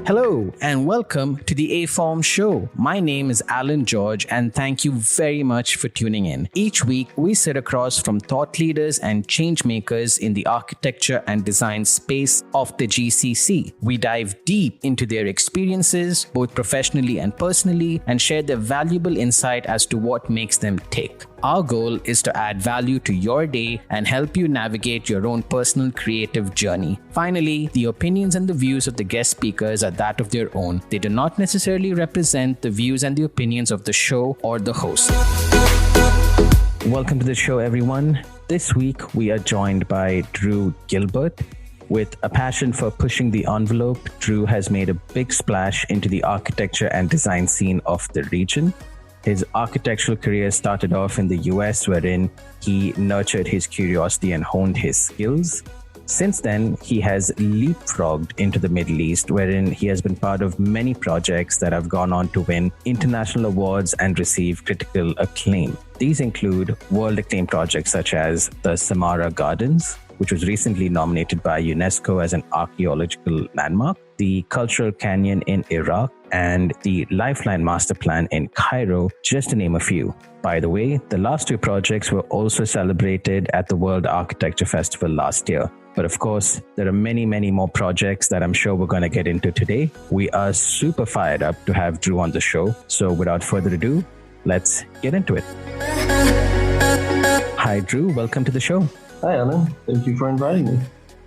Hello and welcome to the A-Form Show. My name is Alan George and thank you very much for tuning in. Each week, we sit across from thought leaders and change makers in the architecture and design space of the GCC. We dive deep into their experiences, both professionally and personally, and share their valuable insight as to what makes them tick. Our goal is to add value to your day and help you navigate your own personal creative journey. Finally, the opinions and the views of the guest speakers are that of their own. They do not necessarily represent the views and the opinions of the show or the host. Welcome to the show, everyone. This week, we are joined by Drew Gilbert. With a passion for pushing the envelope, Drew has made a big splash into the architecture and design scene of the region. His architectural career started off in the US, wherein he nurtured his curiosity and honed his skills. Since then, he has leapfrogged into the Middle East, wherein he has been part of many projects that have gone on to win international awards and receive critical acclaim. These include world acclaimed projects such as the Samara Gardens, which was recently nominated by UNESCO as an archaeological landmark, the Cultural Canyon in Iraq, and the Lifeline Masterplan in Cairo, just to name a few. By the way, the last two projects were also celebrated at the World Architecture Festival last year. But of course, there are many, many more projects that I'm sure we're going to get into today. We are super fired up to have Drew on the show. So without further ado, let's get into it. Hi, Drew. Welcome to the show. Hi, Alan. Thank you for inviting me.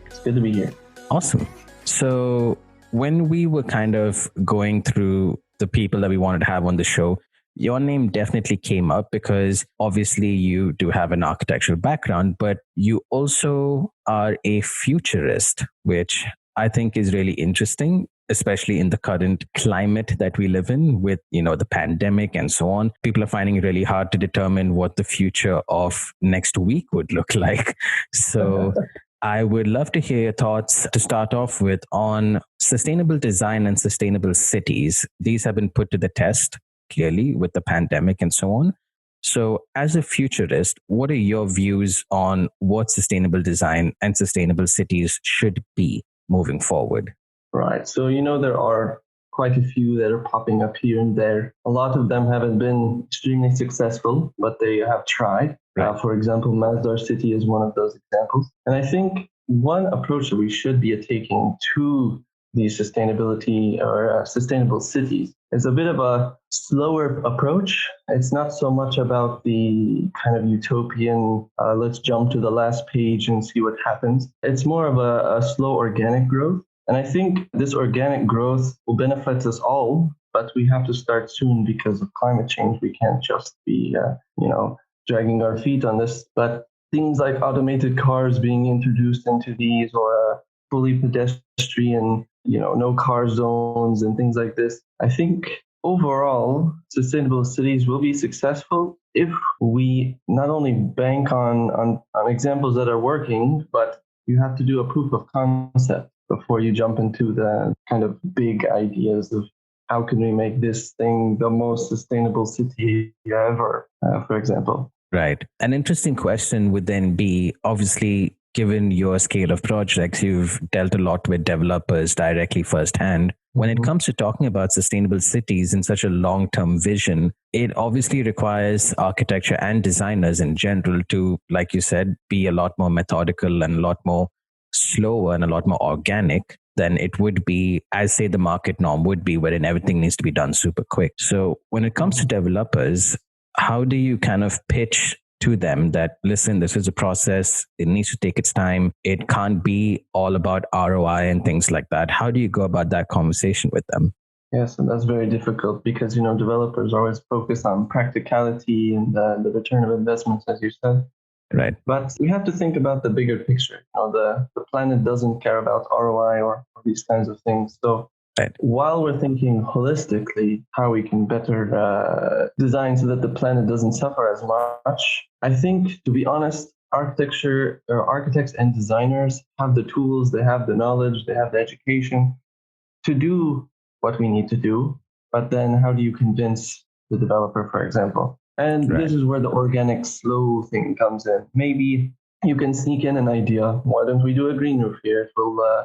It's good to be here. Awesome. So when we were kind of going through the people that we wanted to have on the show, your name definitely came up because obviously you do have an architectural background, but you also are a futurist, which I think is really interesting, especially in the current climate that we live in with, the pandemic and so on. People are finding it really hard to determine what the future of next week would look like. So I would love to hear your thoughts to start off with on sustainable design and sustainable cities. These have been put to the test clearly with the pandemic and so on. So as a futurist, what are your views on what sustainable design and sustainable cities should be moving forward? Right. So, there are quite a few that are popping up here and there. A lot of them haven't been extremely successful, but they have tried. Right. For example, Masdar City is one of those examples. And I think one approach that we should be taking to these sustainability or sustainable cities is a bit of a slower approach. It's not so much about the kind of utopian, let's jump to the last page and see what happens. It's more of a slow organic growth. And I think this organic growth will benefit us all, but we have to start soon because of climate change. We can't just be, dragging our feet on this. But things like automated cars being introduced into these, or a fully pedestrian, no car zones and things like this. I think overall, sustainable cities will be successful if we not only bank on examples that are working, but you have to do a proof of concept before you jump into the kind of big ideas of how can we make this thing the most sustainable city ever, for example. Right. An interesting question would then be, obviously, given your scale of projects, you've dealt a lot with developers directly firsthand. When it comes to talking about sustainable cities in such a long-term vision, it obviously requires architecture and designers in general to, like you said, be a lot more methodical and a lot more slower and a lot more organic than it would be, as say the market norm would be, wherein everything needs to be done super quick. So when it comes to developers, how do you kind of pitch to them that, listen, this is a process, it needs to take its time, it can't be all about ROI and things like that? How do you go about that conversation with them? Yes, and that's very difficult because, developers always focus on practicality and the return of investments, as you said. Right. But we have to think about the bigger picture. The planet doesn't care about ROI or these kinds of things. So right. While we're thinking holistically how we can better design so that the planet doesn't suffer as much, I think, to be honest, architects and designers have the tools, they have the knowledge, they have the education to do what we need to do. But then how do you convince the developer, for example? And This is where the organic slow thing comes in. Maybe you can sneak in an idea. Why don't we do a green roof here? It will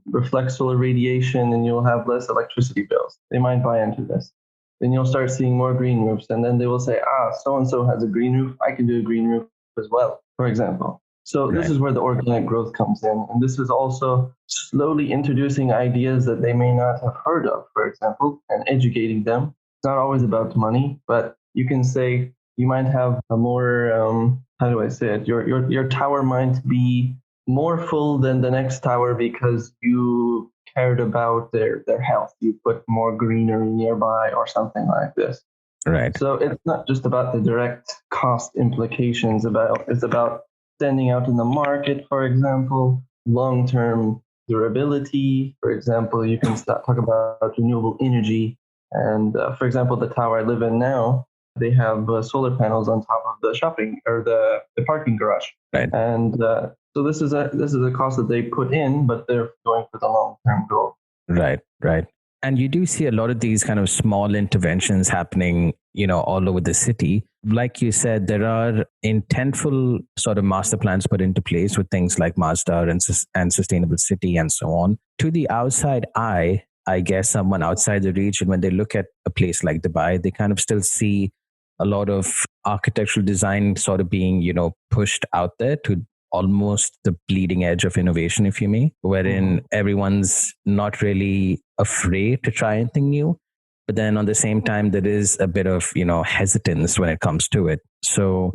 reflect solar radiation and you'll have less electricity bills. They might buy into this. Then you'll start seeing more green roofs. And then they will say, so-and-so has a green roof. I can do a green roof as well, for example. So this is where the organic growth comes in. And this is also slowly introducing ideas that they may not have heard of, for example, and educating them. It's not always about money, but you can say you might have a more, how do I say it? Your tower might be more full than the next tower because you cared about their health. You put more greenery nearby or something like this. Right. So it's not just about the direct cost implications. It's about standing out in the market, for example, long-term durability. For example, you can talk about renewable energy. And for example, the tower I live in now, they have solar panels on top of the shopping or the parking garage. Right. And so this is a cost that they put in, but they're going for the long-term goal. Right. And you do see a lot of these kind of small interventions happening, all over the city. Like you said, there are intentful sort of master plans put into place with things like Masdar and sustainable city and so on. To the outside eye, I guess someone outside the region, when they look at a place like Dubai, they kind of still see a lot of architectural design sort of being, pushed out there to almost the bleeding edge of innovation, if you may, wherein everyone's not really afraid to try anything new. But then on the same time, there is a bit of, hesitance when it comes to it. So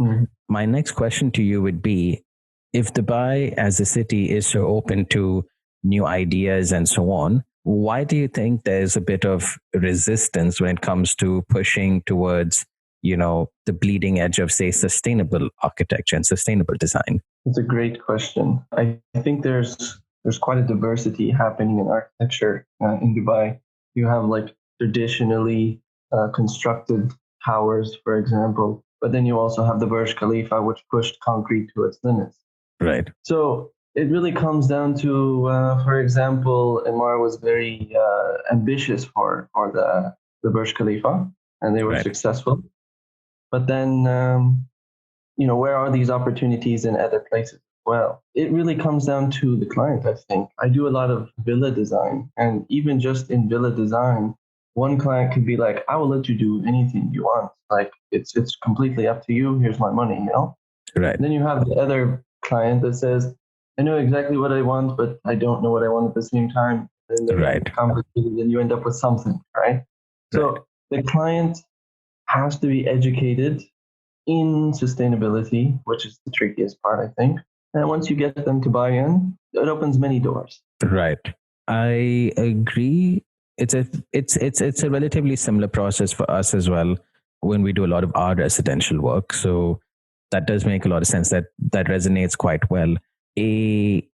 my next question to you would be, if Dubai as a city is so open to new ideas and so on, why do you think there's a bit of resistance when it comes to pushing towards, the bleeding edge of, say, sustainable architecture and sustainable design? That's a great question. I think there's quite a diversity happening in architecture in Dubai. You have traditionally constructed towers, for example, but then you also have the Burj Khalifa, which pushed concrete to its limits. Right. So it really comes down to, for example, Emar was very ambitious for the Burj Khalifa, and they were successful. But then, where are these opportunities in other places as well? It really comes down to the client, I think. I do a lot of villa design, and even just in villa design, one client could be like, I will let you do anything you want. It's completely up to you. Here's my money, Right. And then you have the other client that says, I know exactly what I want, but I don't know what I want at the same time. And then complicated, and you end up with something, right? So the client has to be educated in sustainability, which is the trickiest part, I think. And once you get them to buy in, it opens many doors. Right. I agree. It's a relatively similar process for us as well when we do a lot of our residential work. So that does make a lot of sense. That resonates quite well. A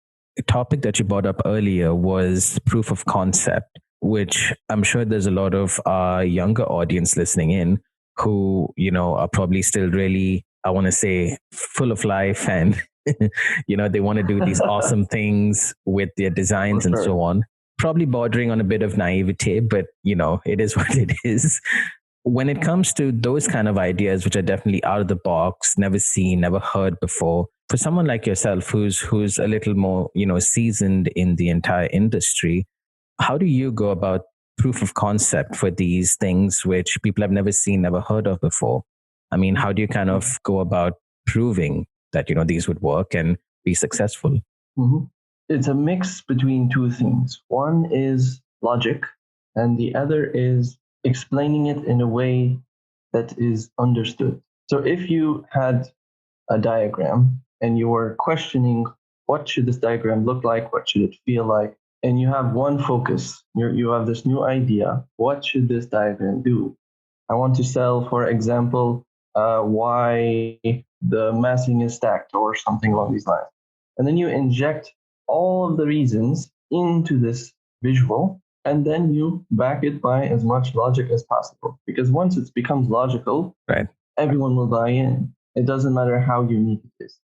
topic that you brought up earlier was proof of concept, which I'm sure there's a lot of our younger audience listening in who, are probably still really, I want to say, full of life and, they want to do these awesome things with their designs and so on. Probably bordering on a bit of naivete, but, it is what it is. When it comes to those kind of ideas, which are definitely out of the box, never seen, never heard before, for someone like yourself, who's a little more, seasoned in the entire industry, how do you go about proof of concept for these things which people have never seen, never heard of before? I mean, how do you kind of go about proving that, these would work and be successful? Mm-hmm. It's a mix between two things. One is logic, and the other is explaining it in a way that is understood. So if you had a diagram and you were questioning, what should this diagram look like? What should it feel like? And you have one focus. You have this new idea. What should this diagram do? I want to sell, for example, why the massing is stacked or something along these lines. And then you inject all of the reasons into this visual, and then you back it by as much logic as possible. Because once it becomes logical, everyone will buy in. It doesn't matter how unique it is,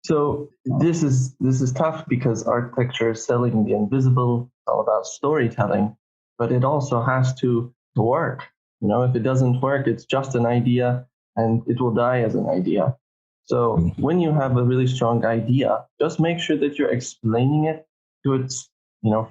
So this is tough because architecture is selling the invisible. It's all about storytelling, but it also has to work. If it doesn't work, it's just an idea and it will die as an idea. So when you have a really strong idea, just make sure that you're explaining it to its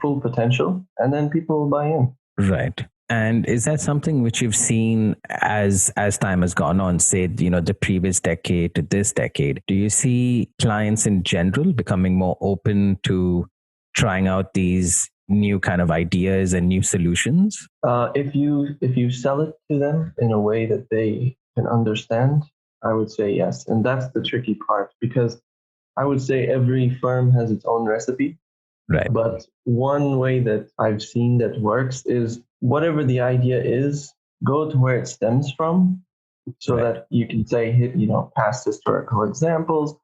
full potential, and then people will buy in. Right. And is that something which you've seen as time has gone on, say, the previous decade to this decade? Do you see clients in general becoming more open to trying out these new kind of ideas and new solutions? If you sell it to them in a way that they can understand, I would say yes. And that's the tricky part, because I would say every firm has its own recipe. Right. But one way that I've seen that works is whatever the idea is, go to where it stems from, so that you can say, past historical examples,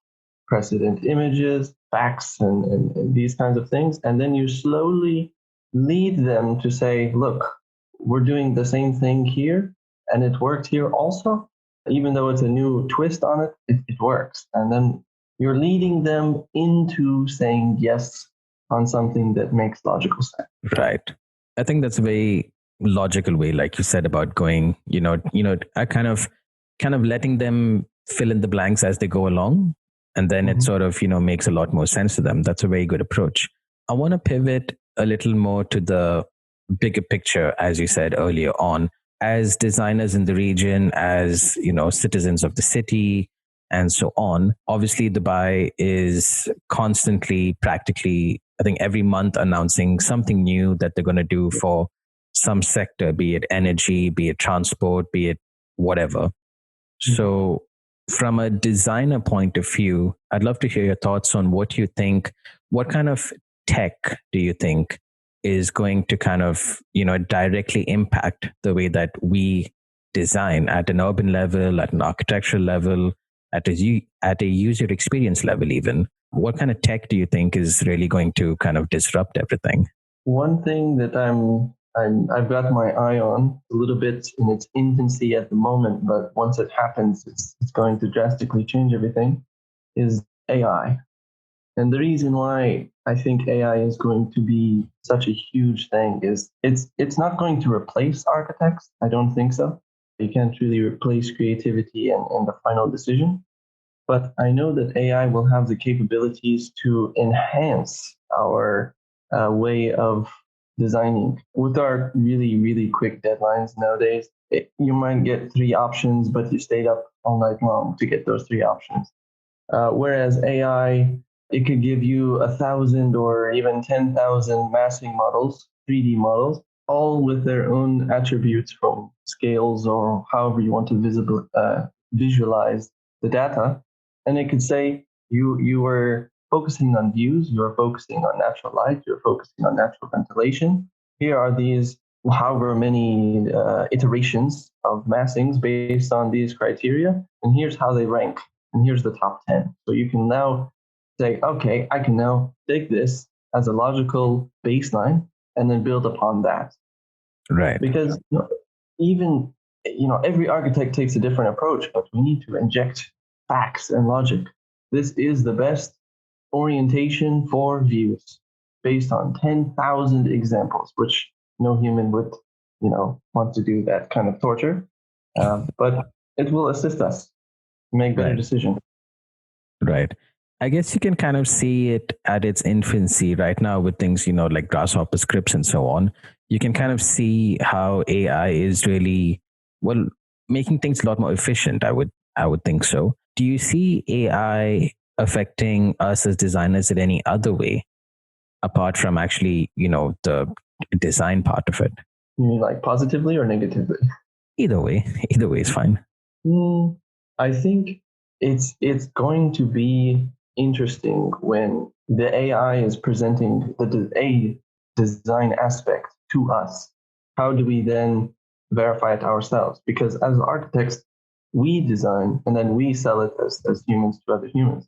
precedent images, facts, and these kinds of things. And then you slowly lead them to say, look, we're doing the same thing here, and it worked here also. Even though it's a new twist on it, it works. And then you're leading them into saying yes on something that makes logical sense. Right. I think that's a very logical way, like you said, about going, I kind of letting them fill in the blanks as they go along. And then it sort of, makes a lot more sense to them. That's a very good approach. I want to pivot a little more to the bigger picture, as you said earlier on, as designers in the region, as, citizens of the city, and so on. Obviously, Dubai is constantly, practically, I think every month, announcing something new that they're going to do for some sector, be it energy, be it transport, be it whatever. So from a designer point of view, I'd love to hear your thoughts on what you think, what kind of tech do you think is going to kind of, directly impact the way that we design at an urban level, at an architectural level, at a user experience level even? What kind of tech do you think is really going to kind of disrupt everything? One thing that I've got my eye on, a little bit in its infancy at the moment, but once it happens, it's going to drastically change everything, is AI. And the reason why I think AI is going to be such a huge thing is it's not going to replace architects. I don't think so. You can't really replace creativity and the final decision. But I know that AI will have the capabilities to enhance our way of designing. With our really, really quick deadlines nowadays, you might get 3 options, but you stayed up all night long to get those 3 options. Whereas AI, it could give you 1,000 or even 10,000 massing models, 3D models, all with their own attributes from scales or however you want to visualize the data. And it could say you were focusing on views, you were focusing on natural light, you're focusing on natural ventilation. Here are these however many iterations of massings based on these criteria, and here's how they rank, and here's the top 10. So you can now say, okay, I can now take this as a logical baseline and then build upon that. Right. Because even every architect takes a different approach, but we need to inject facts and logic. This is the best orientation for views based on 10,000 examples, which no human would, want to do that kind of torture. But it will assist us to make better decisions. Right. I guess you can kind of see it at its infancy right now with things, like grasshopper scripts and so on. You can kind of see how AI is really, making things a lot more efficient. I would think so. Do you see AI affecting us as designers in any other way apart from actually, the design part of it? You mean like positively or negatively? Either way is fine. I think it's going to be interesting when the AI is presenting a design aspect to us. How do we then verify it ourselves? Because as architects, we design and then we sell it as humans to other humans.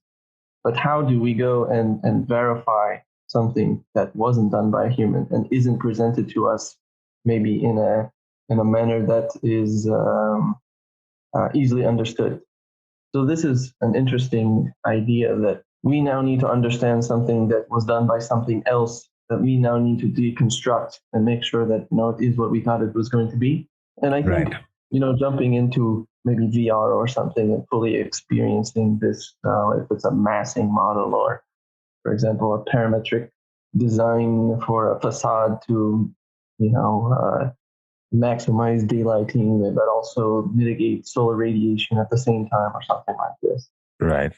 But how do we go and verify something that wasn't done by a human and isn't presented to us maybe in a manner that is easily understood? So this is an interesting idea that we now need to understand something that was done by something else that we now need to deconstruct and make sure that it is what we thought it was going to be. And I think jumping into maybe VR or something and fully experiencing this, if it's a massing model or, for example, a parametric design for a facade to, maximize daylighting, but also mitigate solar radiation at the same time, or something like this. Right.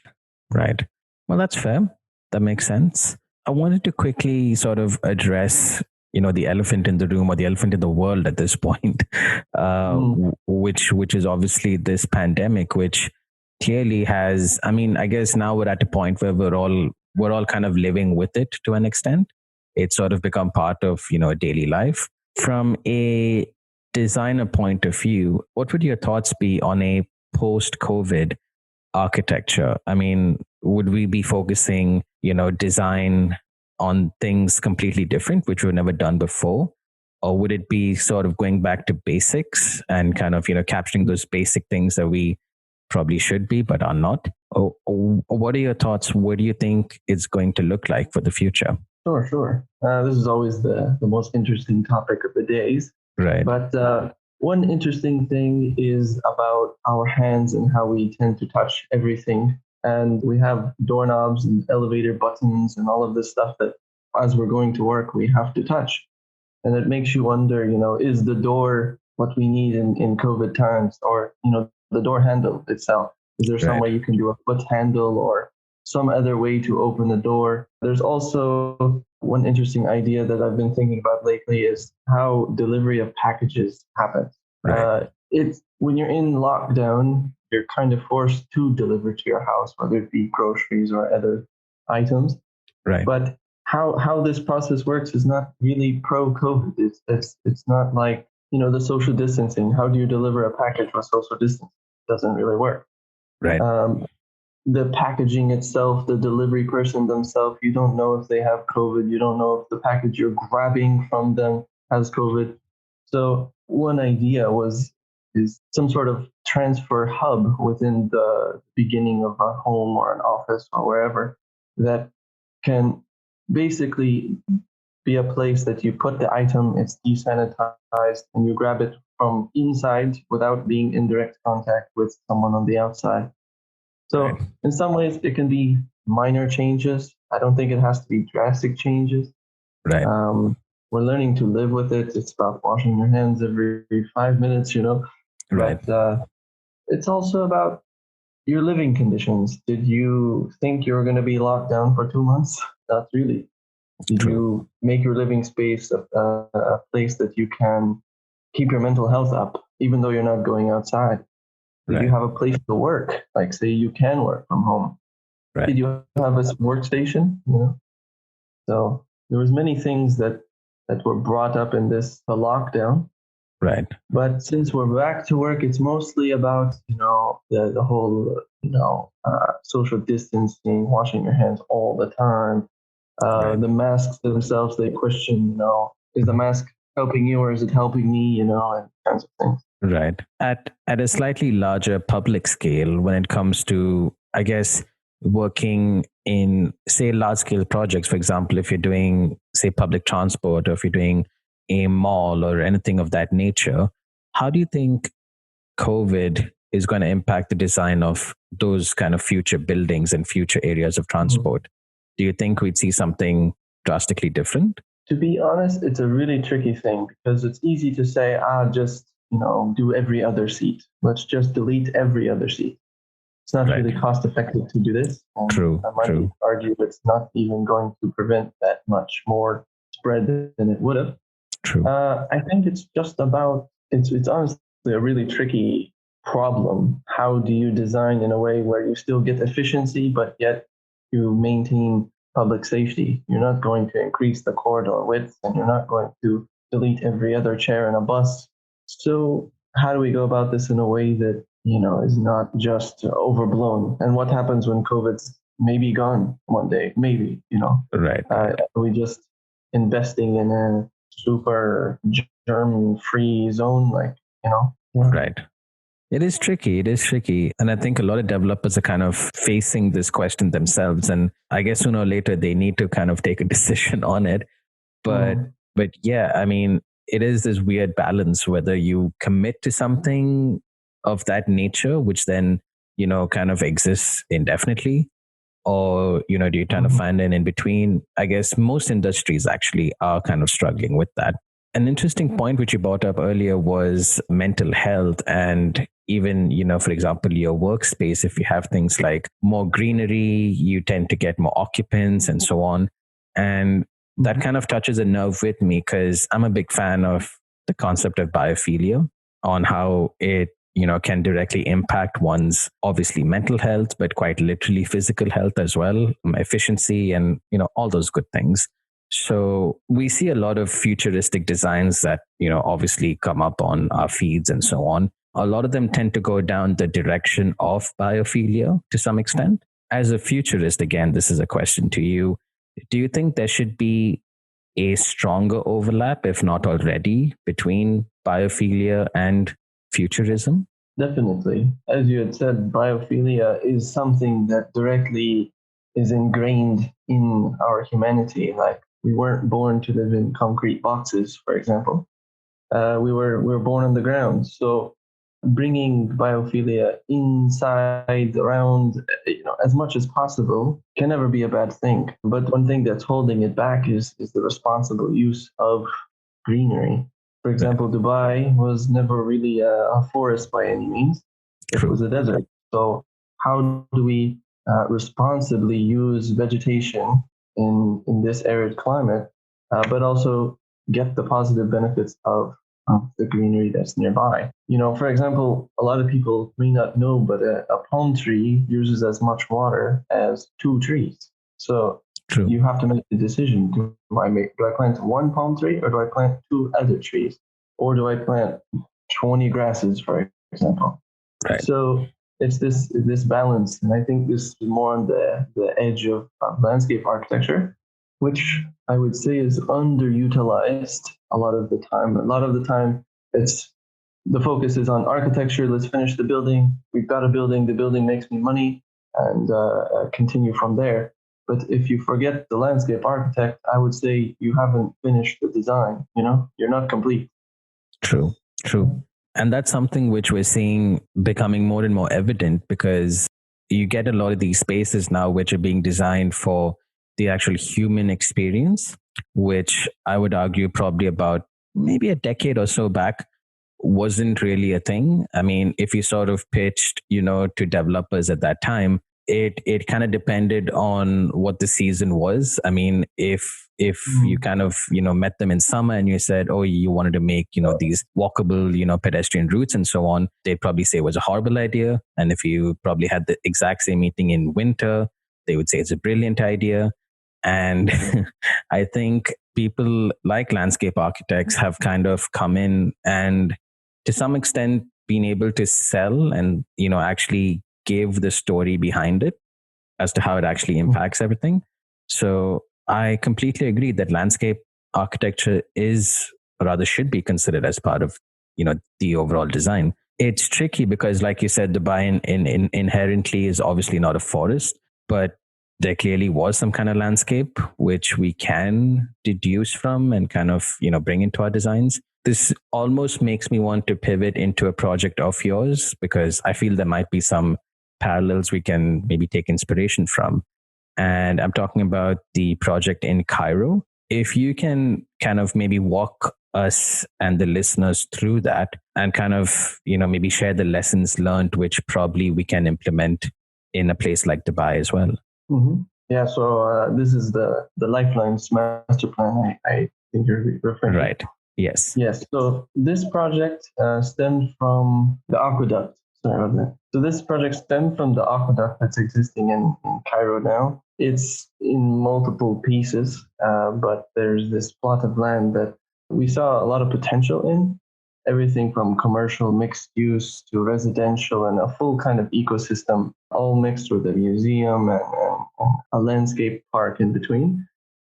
Right. Well, that's fair. That makes sense. I wanted to quickly sort of address, the elephant in the room or the elephant in the world at this point, which is obviously this pandemic, which clearly has. I mean, I guess now we're at a point where we're all kind of living with it to an extent. It's sort of become part of daily life. From a designer point of view, what would your thoughts be on a post-COVID architecture? I mean, would we be focusing, design on things completely different, which we've never done before? Or would it be sort of going back to basics and kind of, capturing those basic things that we probably should be, but are not? Or what are your thoughts? What do you think it's going to look like for the future? Sure. This is always the most interesting topic of the days. Right. But one interesting thing is about our hands and how we tend to touch everything. And we have doorknobs and elevator buttons and all of this stuff that as we're going to work, we have to touch. And it makes you wonder, is the door what we need in COVID times? Or, the door handle itself? Is there some way you can do a foot handle or some other way to open the door? There's also one interesting idea that I've been thinking about lately is how delivery of packages happens. Right. It's when you're in lockdown, you're kind of forced to deliver to your house, whether it be groceries or other items. Right. But how this process works is not really pro-COVID. It's not like, the social distancing. How do you deliver a package with social distancing? It doesn't really work. Right. The packaging itself, the delivery person themselves, you don't know if they have COVID. You don't know if the package you're grabbing from them has COVID. So one idea is some sort of transfer hub within the beginning of a home or an office or wherever that can basically be a place that you put the item, it's desanitized, and you grab it from inside without being in direct contact with someone on the outside. So in some ways, it can be minor changes. I don't think it has to be drastic changes. Right. We're learning to live with it. It's about washing your hands every 5 minutes, Right. But it's also about your living conditions. Did you think you were going to be locked down for 2 months? Not really. Did you make your living space a place that you can keep your mental health up, even though you're not going outside? Did you have a place to work? Like, say you can work from home. Right. Did you have a workstation? So there was many things that were brought up in this lockdown. Right. But since we're back to work, it's mostly about the whole social distancing, washing your hands all the time. The masks themselves, they question, is the mask helping you or is it helping me? And kinds of things. Right. At a slightly larger public scale, when it comes to, I guess, working in, say, large scale projects, for example, if you're doing, say, public transport, or if you're doing a mall or anything of that nature, how do you think COVID is going to impact the design of those kind of future buildings and future areas of transport? Do you think we'd see something drastically different? To be honest, it's a really tricky thing because it's easy to say, just do every other seat. Let's just delete every other seat. It's not really cost effective to do this. True. I might argue it's not even going to prevent that much more spread than it would have. True. I think it's just about, it's honestly a really tricky problem. How do you design in a way where you still get efficiency, but yet you maintain public safety? You're not going to increase the corridor width and you're not going to delete every other chair in a bus. So how do we go about this in a way that, is not just overblown? And what happens when COVID's maybe gone one day? Maybe, Right. Are we just investing in a super germ-free zone, Right. It is tricky. And I think a lot of developers are kind of facing this question themselves. And I guess sooner or later, they need to kind of take a decision on it. But yeah, I mean, it is this weird balance, whether you commit to something of that nature, which then, kind of exists indefinitely, Or, do you kind of find an in between? I guess most industries actually are kind of struggling with that. An interesting point which you brought up earlier was mental health. And even, for example, your workspace, if you have things like more greenery, you tend to get more occupants and so on. And that kind of touches a nerve with me because I'm a big fan of the concept of biophilia, on how it can directly impact one's obviously mental health, but quite literally physical health as well, efficiency and, all those good things. So we see a lot of futuristic designs that, obviously come up on our feeds and so on. A lot of them tend to go down the direction of biophilia to some extent. As a futurist, again, this is a question to you. Do you think there should be a stronger overlap, if not already, between biophilia and futurism? Definitely. As you had said, biophilia is something that directly is ingrained in our humanity. Like, we weren't born to live in concrete boxes, for example. We were born on the ground. So bringing biophilia inside, around, as much as possible can never be a bad thing. But one thing that's holding it back is the responsible use of greenery. For example, Dubai was never really a forest by any means. It was a desert. So how do we responsibly use vegetation in this arid climate, but also get the positive benefits of the greenery that's nearby? For example, a lot of people may not know, but a palm tree uses as much water as two trees. So you have to make the decision. Do I plant one palm tree, or do I plant two other trees? Or do I plant 20 grasses, for example? Right. So it's this balance. And I think this is more on the edge of landscape architecture, which I would say is underutilized a lot of the time. A lot of the time, the focus is on architecture. Let's finish the building. We've got a building. The building makes me money, and continue from there. But if you forget the landscape architect, I would say you haven't finished the design. You're not complete. True. And that's something which we're seeing becoming more and more evident, because you get a lot of these spaces now which are being designed for the actual human experience, which I would argue probably about maybe a decade or so back wasn't really a thing. I mean, if you sort of pitched, to developers at that time, it kind of depended on what the season was. I mean, if you kind of, met them in summer and you said, oh, you wanted to make, these walkable, pedestrian routes and so on, they'd probably say it was a horrible idea. And if you probably had the exact same meeting in winter, they would say it's a brilliant idea. And I think people like landscape architects have kind of come in and to some extent been able to sell and, actually give the story behind it as to how it actually impacts everything. So I completely agree that landscape architecture is, or rather should be, considered as part of, the overall design. It's tricky because, like you said, Dubai inherently is obviously not a forest, but there clearly was some kind of landscape which we can deduce from and kind of, bring into our designs. This almost makes me want to pivot into a project of yours, because I feel there might be some parallels we can maybe take inspiration from. And I'm talking about the project in Cairo. If you can kind of maybe walk us and the listeners through that and kind of, maybe share the lessons learned, which probably we can implement in a place like Dubai as well. Mm-hmm. Yeah, so this is the Lifelines Masterplan I think you're referring to. Right. Yes. So this project stemmed from the aqueduct. Sorry about that. So this project stemmed from the aqueduct that's existing in Cairo now. It's in multiple pieces, but there's this plot of land that we saw a lot of potential in. Everything from commercial mixed use to residential, and a full kind of ecosystem, all mixed with a museum and a landscape park in between.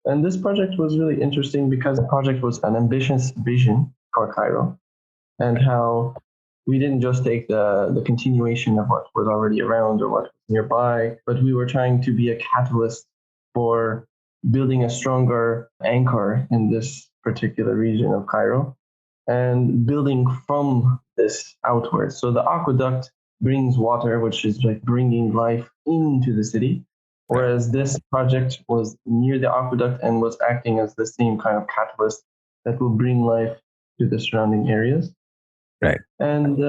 And this project was really interesting because the project was an ambitious vision for Cairo, and how we didn't just take the continuation of what was already around or what was nearby, but we were trying to be a catalyst for building a stronger anchor in this particular region of Cairo and building from this outwards. So the aqueduct brings water, which is like bringing life into the city. Whereas this project was near the aqueduct and was acting as the same kind of catalyst that will bring life to the surrounding areas. Right. And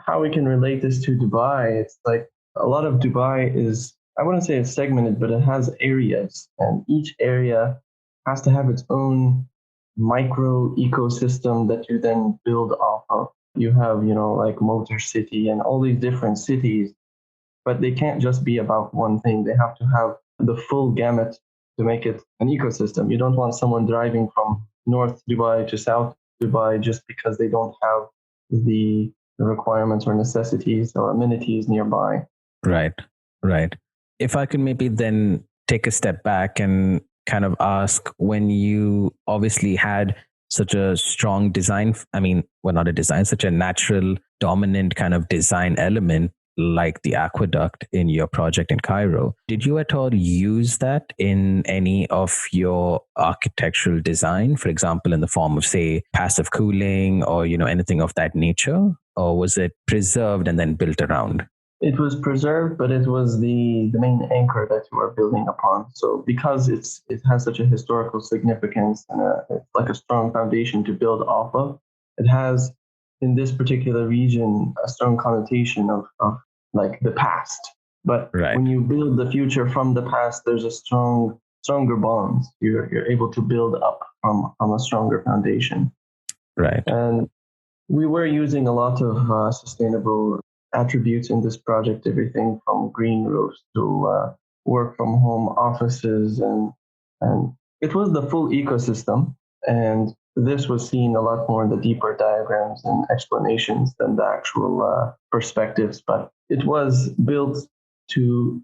how we can relate this to Dubai, it's like a lot of Dubai is, I wouldn't say it's segmented, but it has areas, and each area has to have its own micro ecosystem that you then build off of. You have, like Motor City and all these different cities, but they can't just be about one thing. They have to have the full gamut to make it an ecosystem. You don't want someone driving from North Dubai to South Dubai just because they don't have the requirements or necessities or amenities nearby. Right, right. If I could maybe then take a step back and kind of ask, when you obviously had such a strong design, not a design, such a natural dominant kind of design element like the aqueduct in your project in Cairo, did you at all use that in any of your architectural design, for example, in the form of, say, passive cooling or, anything of that nature? Or was it preserved and then built around? It was preserved, but it was the main anchor that you are building upon. So because it has such a historical significance and it's like a strong foundation to build off of, it has, in this particular region, a strong connotation of like the past. But when you build the future from the past, there's a stronger bonds. You're able to build up from a stronger foundation. Right. And we were using a lot of sustainable attributes in this project, everything from green roofs to work from home offices, and it was the full ecosystem. And this was seen a lot more in the deeper diagrams and explanations than the actual perspectives, but it was built to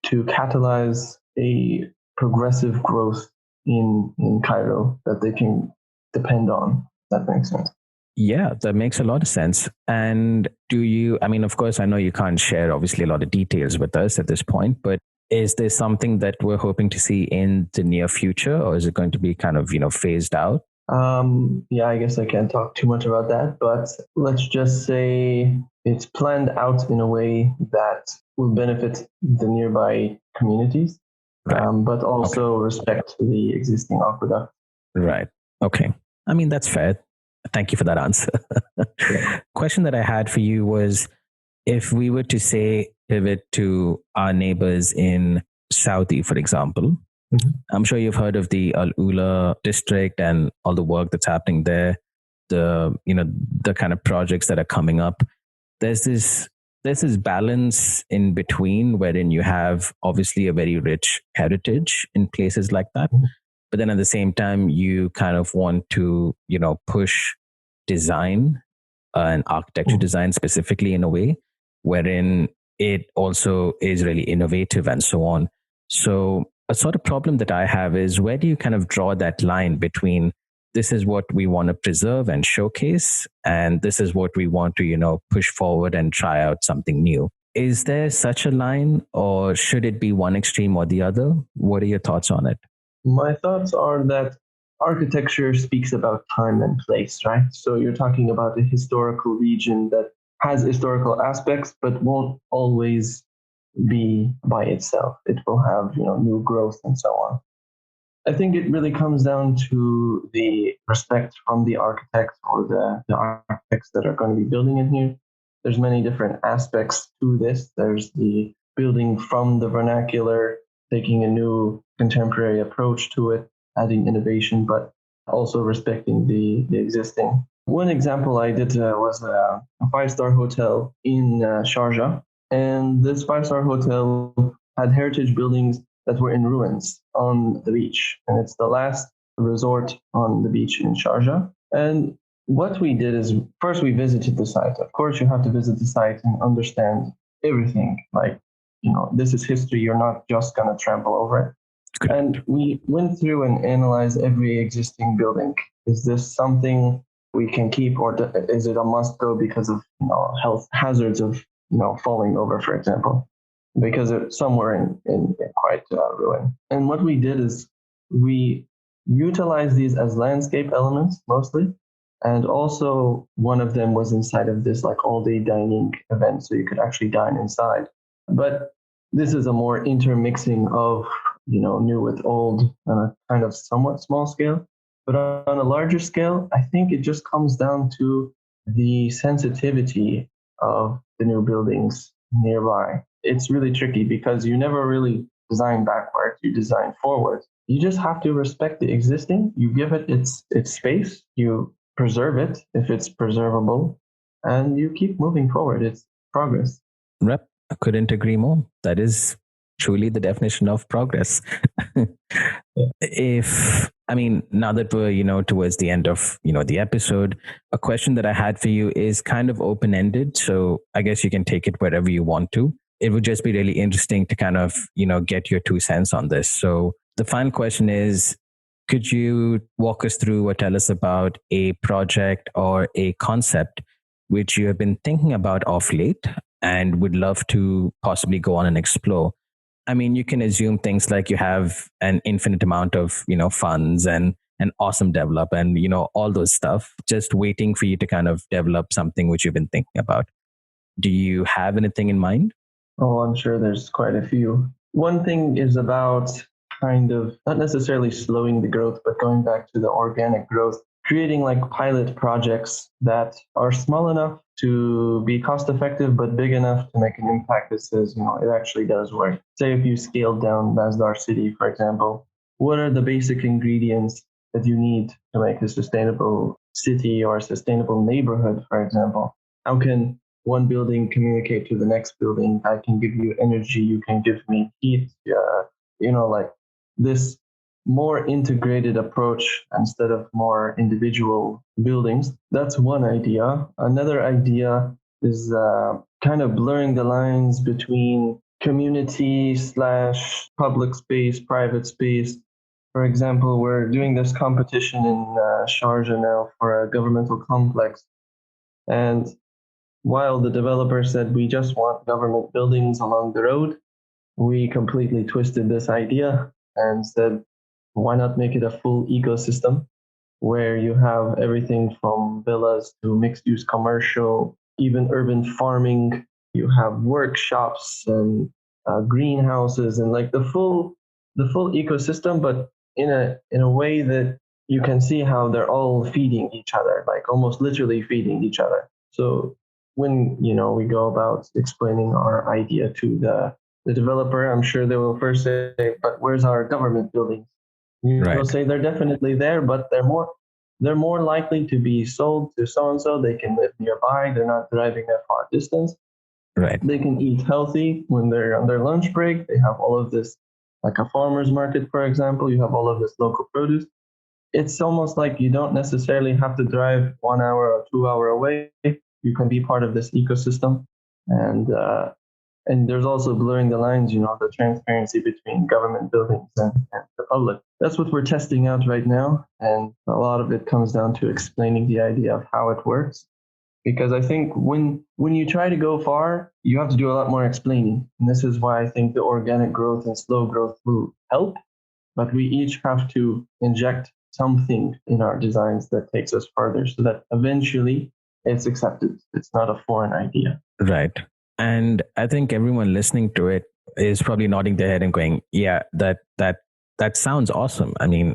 catalyze a progressive growth in Cairo that they can depend on. If that makes sense. Yeah, that makes a lot of sense. And do you, of course, I know you can't share obviously a lot of details with us at this point, but is there something that we're hoping to see in the near future, or is it going to be kind of, phased out? Yeah, I guess I can't talk too much about that, but let's just say it's planned out in a way that will benefit the nearby communities, but also respect the existing aqueduct. Right. Okay. That's fair. Thank you for that answer. Question that I had for you was, if we were to say pivot to our neighbors in Saudi, for example, I'm sure you've heard of the Al Ula district and all the work that's happening there, the kind of projects that are coming up. There's this balance in between wherein you have obviously a very rich heritage in places like that. But then at the same time, you kind of want to, push design and architecture design specifically in a way wherein it also is really innovative and so on. So a sort of problem that I have is, where do you kind of draw that line between this is what we want to preserve and showcase, and this is what we want to, push forward and try out something new? Is there such a line, or should it be one extreme or the other? What are your thoughts on it? My thoughts are that architecture speaks about time and place, right? So you're talking about a historical region that has historical aspects, but won't always be by itself. It will have, new growth and so on. I think it really comes down to the respect from the architects or the architects that are going to be building in here. There's many different aspects to this. There's the building from the vernacular, taking a new contemporary approach to it, adding innovation, but also respecting the existing. One example I did was a 5-star hotel in Sharjah. And this 5-star hotel had heritage buildings that were in ruins on the beach. And it's the last resort on the beach in Sharjah. And what we did is, first we visited the site. Of course, you have to visit the site and understand everything. Like, this is history. You're not just going to trample over it. And we went through and analyzed every existing building. Is this something we can keep, or is it a must go because of health hazards of falling over, for example, because it's somewhere in quite ruin. And what we did is we utilized these as landscape elements mostly. And also one of them was inside of this like all-day dining event, so you could actually dine inside. But this is a more intermixing of, new with old on a kind of somewhat small scale. But on a larger scale, I think it just comes down to the sensitivity of the new buildings nearby. It's really tricky because you never really design backwards, you design forwards. You just have to respect the existing, you give it its space, you preserve it if it's preservable, and you keep moving forward. It's progress. Rep, I couldn't agree more. That is truly the definition of progress. If, I mean, now that we're, towards the end of, the episode, a question that I had for you is kind of open ended. So I guess you can take it wherever you want to. It would just be really interesting to kind of, get your 2 cents on this. So the final question is, could you walk us through or tell us about a project or a concept which you have been thinking about of late and would love to possibly go on and explore? I mean, you can assume things like you have an infinite amount of, funds and an awesome develop and, all those stuff, just waiting for you to kind of develop something which you've been thinking about. Do you have anything in mind? Oh, I'm sure there's quite a few. One thing is about kind of not necessarily slowing the growth, but going back to the organic growth, creating like pilot projects that are small enough to be cost effective, but big enough to make an impact that says, it actually does work. Say if you scaled down Masdar City, for example, what are the basic ingredients that you need to make a sustainable city or a sustainable neighborhood, for example? How can one building communicate to the next building? I can give you energy, you can give me heat, like this more integrated approach instead of more individual buildings. That's one idea. Another idea is kind of blurring the lines between community slash public space, private space. For example, we're doing this competition in Sharjah now for a governmental complex. And while the developer said we just want government buildings along the road, we completely twisted this idea and said, why not make it a full ecosystem where you have everything from villas to mixed use commercial, even urban farming. You have workshops and greenhouses and like the full ecosystem, but in a way that you can see how they're all feeding each other, like almost literally feeding each other. So when we go about explaining our idea to the developer, I'm sure they will first say, but where's our government buildings? You'll say they're definitely there, but they're more likely to be sold to so and so. They can live nearby. They're not driving a far distance. Right. They can eat healthy when they're on their lunch break. They have all of this, like a farmer's market, for example. You have all of this local produce. It's almost like you don't necessarily have to drive 1 hour or 2 hour away. You can be part of this ecosystem, and there's also blurring the lines, the transparency between government buildings and the public. That's what we're testing out right now. And a lot of it comes down to explaining the idea of how it works. Because I think when you try to go far, you have to do a lot more explaining. And this is why I think the organic growth and slow growth will help. But we each have to inject something in our designs that takes us further so that eventually it's accepted. It's not a foreign idea. Right. And I think everyone listening to it is probably nodding their head and going, yeah, that sounds awesome. I mean,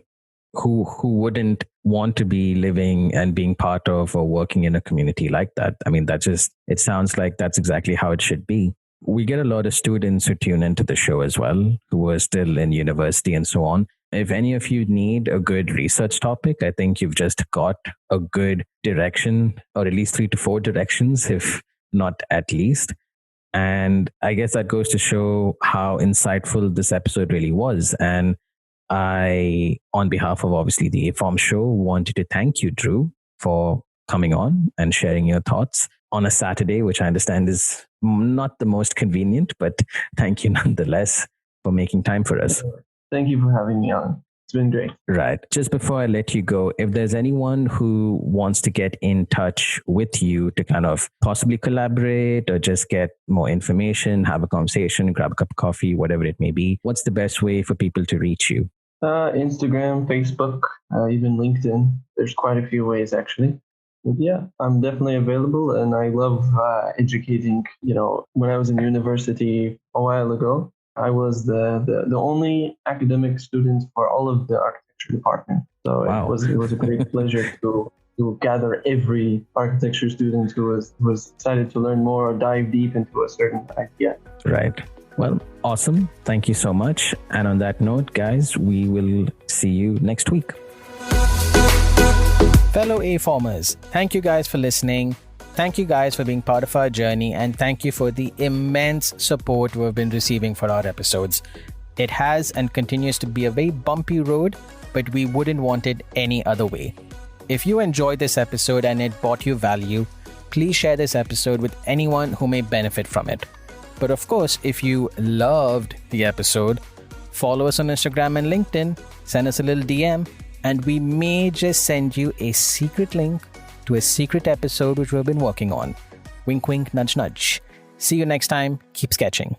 who wouldn't want to be living and being part of or working in a community like that? I mean, it sounds like that's exactly how it should be. We get a lot of students who tune into the show as well, who are still in university and so on. If any of you need a good research topic, I think you've just got a good direction, or at least 3 to 4 directions, if not at least. And I guess that goes to show how insightful this episode really was. And I, on behalf of obviously the A-Form show, wanted to thank you, Drew, for coming on and sharing your thoughts on a Saturday, which I understand is not the most convenient, but thank you nonetheless for making time for us. Thank you for having me on. It's been great. Right. Just before I let you go, if there's anyone who wants to get in touch with you to kind of possibly collaborate or just get more information, have a conversation, grab a cup of coffee, whatever it may be, what's the best way for people to reach you? Instagram, Facebook, even LinkedIn. There's quite a few ways, actually. But yeah, I'm definitely available, and I love educating. When I was in university a while ago, I was the only academic student for all of the architecture department. So Wow. it was a great pleasure to gather every architecture student who was excited to learn more or dive deep into a certain idea. Right. Well, awesome. Thank you so much. And on that note, guys, we will see you next week. Fellow A-formers, thank you guys for listening. Thank you guys for being part of our journey, and thank you for the immense support we've been receiving for our episodes. It has and continues to be a very bumpy road, but we wouldn't want it any other way. If you enjoyed this episode and it brought you value, please share this episode with anyone who may benefit from it. But of course, if you loved the episode, follow us on Instagram and LinkedIn, send us a little DM, and we may just send you a secret link to a secret episode which we've been working on. Wink, wink, nudge, nudge. See you next time. Keep sketching.